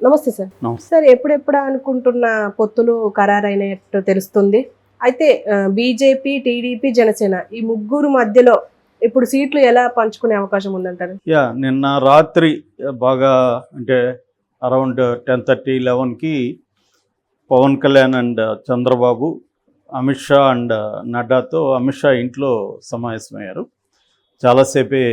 నమస్తే sir. Sir ఎప్పుడెప్పుడు అనుకుంటున్న పొత్తులు ఖరారైనట్టు తెలుస్తుంది. అయితే బీజేపీ, టీడీపీ, జనసేన ఈ ముగ్గురు మధ్యలో ఇప్పుడు సీట్లు ఎలా పంచుకునే అవకాశం ఉందంటారు? నిన్న రాత్రి బాగా అంటే అరౌండ్ 10:30, 11కి పవన్ కళ్యాణ్ అండ్ చంద్రబాబు, అమిత్ షా అండ్ నడ్డాతో అమిత్ షా ఇంట్లో సమావేశమయ్యారు. చాలాసేపే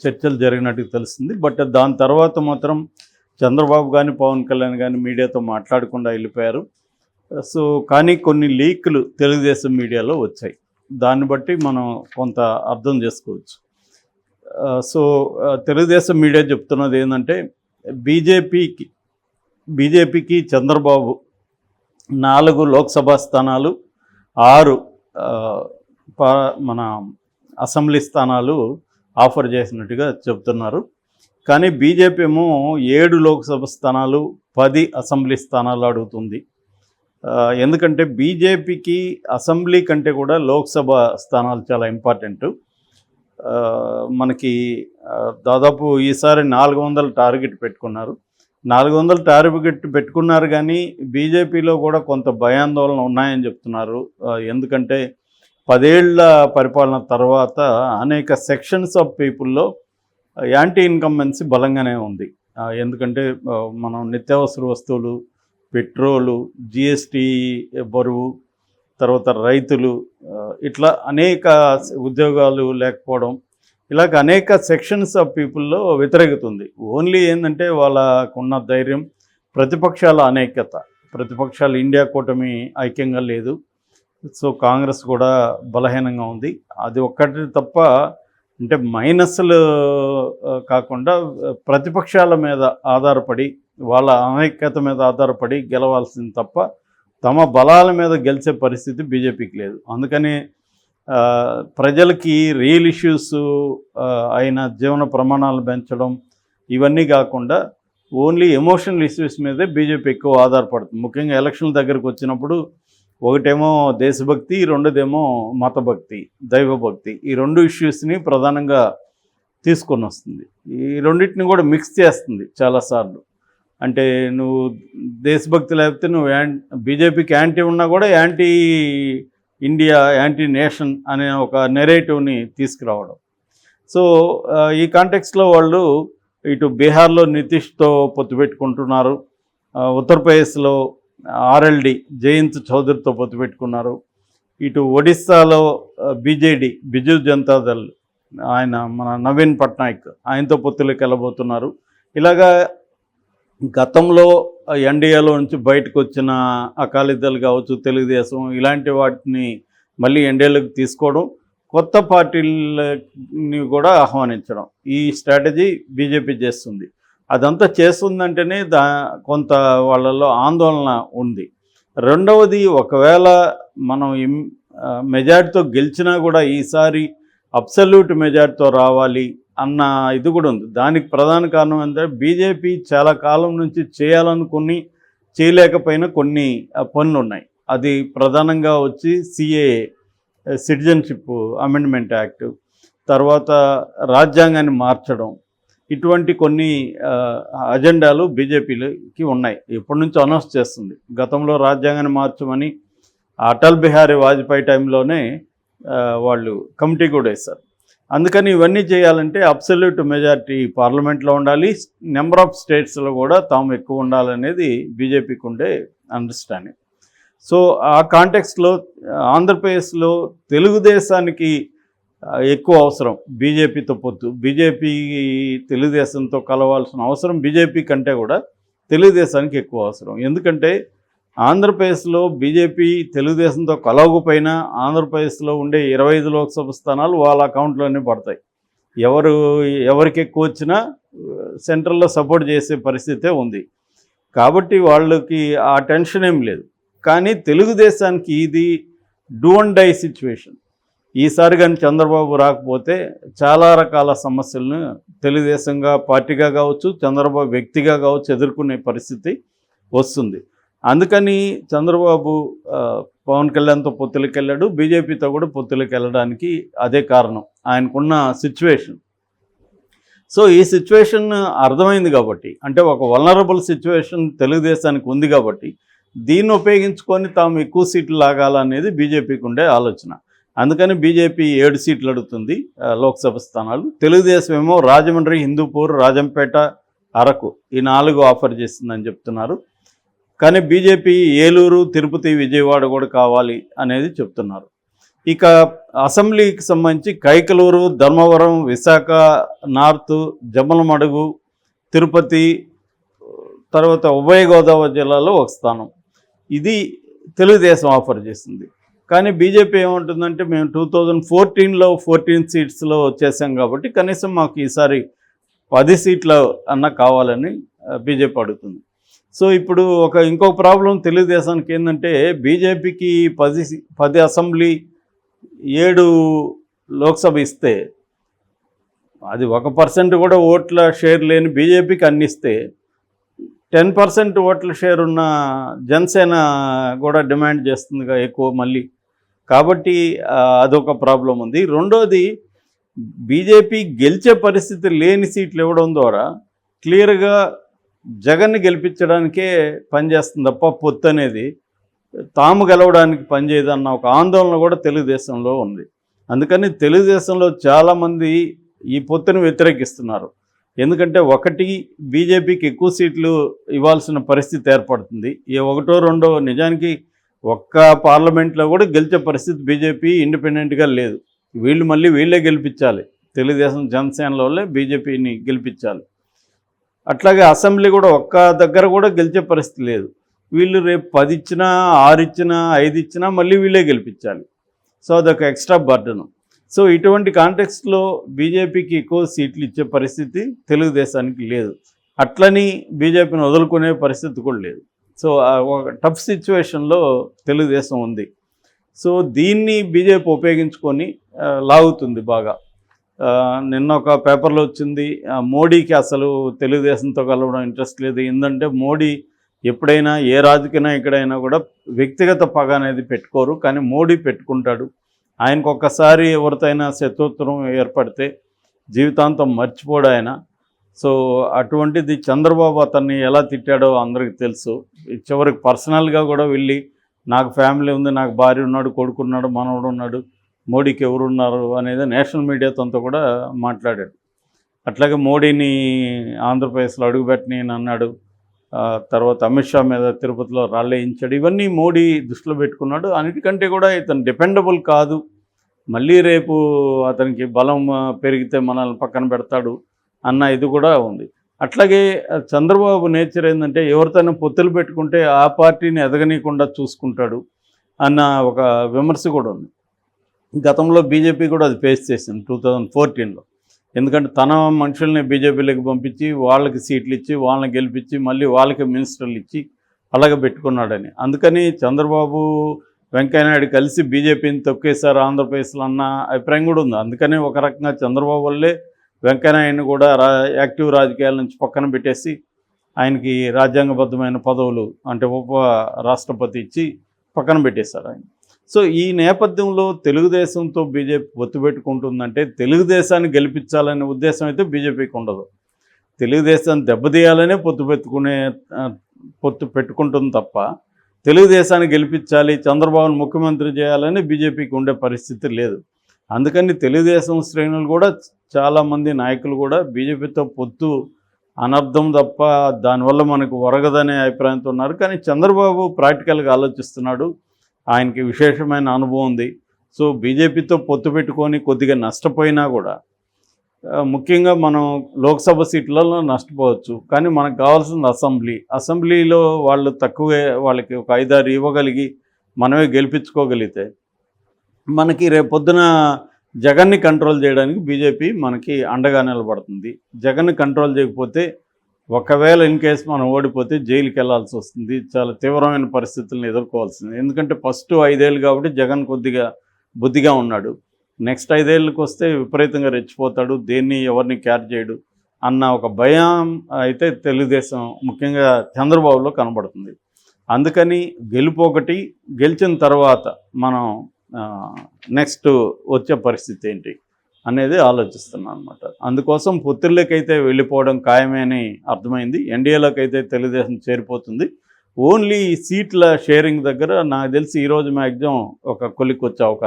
చర్చలు జరిగినట్టు తెలిసింది. బట్ దాని తర్వాత మాత్రం చంద్రబాబు కానీ పవన్ కళ్యాణ్ కానీ మీడియాతో మాట్లాడకుండా వెళ్ళిపోయారు. సో కానీ కొన్ని లీకులు తెలుగుదేశం మీడియాలో వచ్చాయి. దాన్ని బట్టి మనం కొంత అర్థం చేసుకోవచ్చు. సో తెలుగుదేశం మీడియా చెప్తున్నది ఏంటంటే బీజేపీకి చంద్రబాబు 4 లోక్సభ స్థానాలు, 6 మన అసెంబ్లీ స్థానాలు ఆఫర్ చేసినట్టుగా చెప్తున్నారు. కానీ బీజేపీ ఏమో 7 లోక్సభ స్థానాలు, 10 అసెంబ్లీ స్థానాలు అడుగుతుంది. ఎందుకంటే బీజేపీకి అసెంబ్లీ కంటే కూడా లోక్సభ స్థానాలు చాలా ఇంపార్టెంట్. మనకి దాదాపు ఈసారి 400 టార్గెట్ పెట్టుకున్నారు. 400 టార్గెట్ పెట్టుకున్నారు కానీ బీజేపీలో కూడా కొంత భయాందోళన ఉన్నాయని చెప్తున్నారు. ఎందుకంటే 10 ఏళ్ల పరిపాలన తర్వాత అనేక సెక్షన్స్ ఆఫ్ పీపుల్లో యాంటీ ఇన్కంబెన్సీ బలంగానే ఉంది. ఎందుకంటే మనం నిత్యావసర వస్తువులు, పెట్రోలు, జిఎస్టీ బరువు, తర్వాత రైతులు, ఇట్లా అనేక ఉద్యోగాలు లేకపోవడం, ఇలాగ అనేక సెక్షన్స్ ఆఫ్ పీపుల్లో వ్యతిరేకత ఉంది. ఓన్లీ ఏంటంటే వాళ్ళకున్న ధైర్యం ప్రతిపక్షాల అనేకత. ప్రతిపక్షాలు ఇండియా కూటమి ఐక్యంగా లేదు. సో కాంగ్రెస్ కూడా బలహీనంగా ఉంది. అది ఒక్కటి తప్ప అంటే మైనస్లు కాకుండా ప్రతిపక్షాల మీద ఆధారపడి, వాళ్ళ అనైక్యత మీద ఆధారపడి గెలవాల్సింది తప్ప తమ బలాల మీద గెలిచే పరిస్థితి బీజేపీకి లేదు. అందుకని ప్రజలకి రియల్ ఇష్యూస్ అయిన జీవన ప్రమాణాలు పెంచడం ఇవన్నీ కాకుండా ఓన్లీ ఎమోషనల్ ఇష్యూస్ మీదే బీజేపీ ఎక్కువ ఆధారపడుతుంది. ముఖ్యంగా ఎలక్షన్ల దగ్గరకు వచ్చినప్పుడు ఒకటేమో దేశభక్తి, రెండోదేమో మతభక్తి, దైవభక్తి. ఈ 2 ఇష్యూస్ని ప్రధానంగా తీసుకొని వస్తుంది. ఈ రెండింటిని కూడా మిక్స్ చేస్తుంది చాలాసార్లు. అంటే నువ్వు దేశభక్తి లేకపోతే నువ్వు బీజేపీకి యాంటీ ఉన్నా కూడా యాంటీ ఇండియా, యాంటీ నేషన్ అనే ఒక నెరేటివ్ని తీసుకురావడం. సో ఈ కాంటెక్స్లో వాళ్ళు ఇటు బీహార్లో నితీష్తో పొత్తు పెట్టుకుంటున్నారు, ఉత్తరప్రదేశ్లో ఆర్ఎల్డి జయంత్ చౌదరితో పొత్తు పెట్టుకున్నారు, ఇటు ఒడిస్సాలో బీజేడీ బిజు జనతాదళ్ ఆయన మన నవీన్ పట్నాయక్ ఆయనతో పొత్తులోకి వెళ్ళబోతున్నారు. ఇలాగా గతంలో ఎన్డీఏలో నుంచి బయటకు వచ్చిన అకాలీదళ్ కావచ్చు, తెలుగుదేశం, ఇలాంటి వాటిని మళ్ళీ ఎన్డీఏలోకి తీసుకోవడం, కొత్త పార్టీలని కూడా ఆహ్వానించడం, ఈ స్ట్రాటజీ బీజేపీ చేస్తుంది. అదంతా చేస్తుందంటేనే కొంత వాళ్ళలో ఆందోళన ఉంది. రెండవది, ఒకవేళ మనం మెజార్టీతో గెలిచినా కూడా ఈసారి అబ్సల్యూట్ మెజార్టీతో రావాలి అన్న ఇది కూడా ఉంది. దానికి ప్రధాన కారణం ఏంటంటే బీజేపీ చాలా కాలం నుంచి చేయాలనుకుని చేయలేకపోయిన కొన్ని పనులు ఉన్నాయి. అది ప్రధానంగా వచ్చి సిఏఏ, సిటిజన్షిప్ అమెండ్మెంట్ యాక్ట్, తర్వాత రాజ్యాంగాన్ని మార్చడం, ఇటువంటి కొన్ని అజెండాలు బీజేపీకి ఉన్నాయి. ఎప్పటి నుంచో అనౌన్స్ చేస్తుంది. గతంలో రాజ్యాంగాన్ని మార్చమని అటల్ బిహారీ వాజ్పేయి టైంలోనే వాళ్ళు కమిటీ కూడా వేశారు. అందుకని ఇవన్నీ చేయాలంటే అబ్సల్యూట్ మెజారిటీ పార్లమెంట్లో ఉండాలి, నెంబర్ ఆఫ్ స్టేట్స్లో కూడా తాము ఎక్కువ ఉండాలనేది బీజేపీకి ఉండే అండర్స్టాండింగ్. సో ఆ కాంటెక్స్లో ఆంధ్రప్రదేశ్లో తెలుగుదేశానికి ఎక్కువ అవసరం బీజేపీతో పొత్తు. బీజేపీ తెలుగుదేశంతో కలవాల్సిన అవసరం బీజేపీ కంటే కూడా తెలుగుదేశానికి ఎక్కువ అవసరం. ఎందుకంటే ఆంధ్రప్రదేశ్లో బీజేపీ తెలుగుదేశంతో కలవకపోయినా ఆంధ్రప్రదేశ్లో ఉండే 25 లోక్సభ స్థానాలు వాళ్ళ అకౌంట్లోనే పడతాయి. ఎవరికి ఎక్కువ వచ్చినా సెంట్రల్లో సపోర్ట్ చేసే పరిస్థితే ఉంది. కాబట్టి వాళ్ళకి ఆ టెన్షన్ ఏం లేదు. కానీ తెలుగుదేశానికి ఇది డూ అండ్ డై సిచ్యువేషన్. ఈసారి కానీ చంద్రబాబు రాకపోతే చాలా రకాల సమస్యలను తెలుగుదేశంగా పార్టీగా కావచ్చు, చంద్రబాబు వ్యక్తిగా కావచ్చు ఎదుర్కొనే పరిస్థితి వస్తుంది. అందుకని చంద్రబాబు పవన్ కళ్యాణ్తో పొత్తులకు వెళ్ళాడు, బీజేపీతో కూడా పొత్తులకు వెళ్ళడానికి అదే కారణం, ఆయనకున్న సిచ్యువేషన్. సో ఈ సిచ్యువేషన్ అర్థమైంది కాబట్టి, అంటే ఒక వల్నరబుల్ సిచ్యువేషన్ తెలుగుదేశానికి ఉంది కాబట్టి దీన్ని ఉపయోగించుకొని తాము ఎక్కువ సీట్లు లాగాలనేది బీజేపీకి ఉండే ఆలోచన. అందుకని బీజేపీ 7 సీట్లు అడుగుతుంది లోక్సభ స్థానాలు. తెలుగుదేశం ఏమో రాజమండ్రి, హిందూపూర్, రాజంపేట, అరకు ఈ 4 ఆఫర్ చేస్తుందని చెప్తున్నారు. కానీ బీజేపీ ఏలూరు, తిరుపతి, విజయవాడ కూడా కావాలి అనేది చెప్తున్నారు. ఇక అసెంబ్లీకి సంబంధించి కైకలూరు, ధర్మవరం, విశాఖ నార్త్, జమ్మలమడుగు, తిరుపతి, తర్వాత ఉభయ గోదావరి జిల్లాలో ఒక స్థానం ఇది తెలుగుదేశం ఆఫర్ చేసింది. కానీ బీజేపీ ఏమంటుందంటే మేము 2014లో 14 సీట్స్లో వచ్చేసాం కాబట్టి కనీసం మాకు ఈసారి 10 సీట్లు అన్న కావాలని బీజేపీ అడుగుతుంది. సో ఇప్పుడు ఇంకొక ప్రాబ్లం తెలుగుదేశానికి ఏంటంటే బీజేపీకి 10 అసెంబ్లీ 7 లోక్సభ ఇస్తే అది 1% కూడా ఓట్ల షేర్ లేని బీజేపీకి అన్ని ఇస్తే 10% ఓట్ల షేర్ ఉన్న జనసేన కూడా డిమాండ్ చేస్తుందిగా ఎక్కువ మళ్ళీ. కాబట్టి అదొక ప్రాబ్లం ఉంది. రెండోది బీజేపీ గెలిచే పరిస్థితి లేని సీట్లు ఇవ్వడం ద్వారా క్లియర్గా జగన్ని గెలిపించడానికే పనిచేస్తుంది తప్ప పొత్తు అనేది తాము గెలవడానికి పనిచేయదన్న ఒక ఆందోళన కూడా తెలుగుదేశంలో ఉంది. అందుకని తెలుగుదేశంలో చాలామంది ఈ పొత్తును వ్యతిరేకిస్తున్నారు. ఎందుకంటే ఒకటి బీజేపీకి ఎక్కువ సీట్లు ఇవ్వాల్సిన పరిస్థితి ఏర్పడుతుంది. ఏ 1, 2 నిజానికి ఒక్క పార్లమెంట్లో కూడా గెలిచే పరిస్థితి బీజేపీ ఇండిపెండెంట్గా లేదు. మళ్ళీ వీళ్ళే గెలిపించాలి. తెలుగుదేశం జనసేనలో బీజేపీని గెలిపించాలి. అట్లాగే అసెంబ్లీ కూడా ఒక్క దగ్గర కూడా గెలిచే పరిస్థితి లేదు. వీళ్ళు రేపు 10 ఇచ్చినా 6 ఇచ్చినా 5 ఇచ్చినా మళ్ళీ వీళ్ళే గెలిపించాలి. సో అదొక ఎక్స్ట్రా బర్డన్. సో ఇటువంటి కాంటెక్స్ట్లో బీజేపీకి ఎక్కువ సీట్లు ఇచ్చే పరిస్థితి తెలుగుదేశానికి లేదు. అట్లని బీజేపీని వదులుకునే పరిస్థితి కూడా లేదు. సో ఒక టఫ్ సిచ్యువేషన్లో తెలుగుదేశం ఉంది. సో దీన్ని బీజేపీ ఉపయోగించుకొని లాగుతుంది బాగా. నిన్న ఒక పేపర్లో వచ్చింది, మోడీకి అసలు తెలుగుదేశంతో కలవడం ఇంట్రెస్ట్ లేదు. ఏంటంటే మోడీ ఎప్పుడైనా ఏ రాజకీయ నాయకుడైనా కూడా వ్యక్తిగత పగ అనేది పెట్టుకోరు, కానీ మోడీ పెట్టుకుంటాడు. ఆయనకు ఒక్కసారి ఎవరితోనైనా శత్రుత్వం ఏర్పడితే జీవితాంతం మర్చిపోడు ఆయన. సో అటువంటిది చంద్రబాబు అతన్ని ఎలా తిట్టాడో అందరికీ తెలుసు. చివరికి పర్సనల్గా కూడా వెళ్ళి నాకు ఫ్యామిలీ ఉంది, నాకు భార్య ఉన్నాడు, కొడుకున్నాడు, మనవడు ఉన్నాడు, మోడీకి ఎవరున్నారు అనేది నేషనల్ మీడియాతో కూడా మాట్లాడాడు. అట్లాగే మోడీని ఆంధ్రప్రదేశ్లో అడుగుపెట్టని అన్నాడు. తర్వాత అమిత్ షా మీద తిరుపతిలో రాళ్ళేయించాడు. ఇవన్నీ మోడీ దృష్టిలో పెట్టుకున్నాడు. అన్నిటికంటే కూడా ఇతను డిపెండబుల్ కాదు, మళ్ళీ రేపు అతనికి బలం పెరిగితే మనల్ని పక్కన పెడతాడు అన్న ఇది కూడా ఉంది. అట్లాగే చంద్రబాబు నేచర్ ఏంటంటే ఎవరితోనూ పొత్తులు పెట్టుకుంటే ఆ పార్టీని ఎదగనీయకుండా చూసుకుంటాడు అన్న ఒక విమర్శ కూడా ఉంది. గతంలో బీజేపీ కూడా అది ఫేస్ చేసింది 2014లో. ఎందుకంటే తన మనుషుల్ని బీజేపీలోకి పంపించి వాళ్ళకి సీట్లు ఇచ్చి వాళ్ళని గెలిపించి మళ్ళీ వాళ్ళకి మినిస్టర్లు ఇచ్చి అలాగే పెట్టుకున్నాడని. అందుకని చంద్రబాబు వెంకయ్యనాయుడు కలిసి బీజేపీని తొక్కేశారు ఆంధ్రప్రదేశ్లో అన్న అభిప్రాయం కూడా ఉంది. అందుకని ఒక రకంగా చంద్రబాబు వల్లే వెంకయ్యనాయుడిని కూడా యాక్టివ్ రాజకీయాల నుంచి పక్కన పెట్టేసి ఆయనకి రాజ్యాంగబద్ధమైన పదవులు అంటే ఉప రాష్ట్రపతి ఇచ్చి పక్కన పెట్టేశారు ఆయన. సో ఈ నేపథ్యంలో తెలుగుదేశంతో బీజేపీ పొత్తు పెట్టుకుంటుందంటే తెలుగుదేశాన్ని గెలిపించాలనే ఉద్దేశం అయితే బీజేపీకి ఉండదు. తెలుగుదేశాన్ని దెబ్బతీయాలనే పొత్తు పెట్టుకుంటుంది తప్ప తెలుగుదేశాన్ని గెలిపించాలి, చంద్రబాబును ముఖ్యమంత్రి చేయాలని బీజేపీకి ఉండే పరిస్థితి లేదు. అందుకని తెలుగుదేశం శ్రేణులు కూడా చాలామంది నాయకులు కూడా బీజేపీతో పొత్తు అనర్థం తప్ప దానివల్ల మనకు ఒరగదనే అభిప్రాయంతో ఉన్నారు. కానీ చంద్రబాబు ప్రాక్టికల్గా ఆలోచిస్తున్నాడు. ఆయనకి విశేషమైన అనుభవం ఉంది. సో బీజేపీతో పొత్తు పెట్టుకొని కొద్దిగా నష్టపోయినా కూడా ముఖ్యంగా మనం లోక్సభ సీట్లలో నష్టపోవచ్చు, కానీ మనకు కావాల్సింది అసెంబ్లీలో వాళ్ళు తక్కువే, వాళ్ళకి ఒక 5-6 ఇవ్వగలిగి మనమే గెలిపించుకోగలిగితే మనకి రేపొద్దున జగన్ని కంట్రోల్ చేయడానికి బీజేపీ మనకి అండగా నిలబడుతుంది. జగన్ని కంట్రోల్ చేయకపోతే ఒకవేళ ఇన్ కేసు మనం ఓడిపోతే జైలుకి వెళ్లాల్సి వస్తుంది. చాలా తీవ్రమైన పరిస్థితులను ఎదుర్కోవాల్సింది. ఎందుకంటే ఫస్ట్ 5 ఏళ్ళు కాబట్టి జగన్ కొద్దిగా బుద్ధిగా ఉన్నాడు. నెక్స్ట్ 5 ఏళ్ళకి వస్తే విపరీతంగా రెచ్చిపోతాడు, దేన్ని ఎవరిని క్యార్ చేయడు అన్న ఒక భయం అయితే తెలుగుదేశం ముఖ్యంగా చంద్రబాబులో కనబడుతుంది. అందుకని గెలుపు ఒకటి, గెలిచిన తర్వాత మనం నెక్స్ట్ వచ్చే పరిస్థితి ఏంటి అనేది ఆలోచిస్తున్నాను అనమాట. అందుకోసం పొత్తుల్లోకైతే వెళ్ళిపోవడం ఖాయమే అని అర్థమైంది. ఎన్డీఏలోకి అయితే తెలుగుదేశం చేరిపోతుంది. ఓన్లీ సీట్ల షేరింగ్ దగ్గర నాకు తెలిసి ఈరోజు మ్యాక్సిమం ఒక కొలిక్కి వచ్చే అవకాశం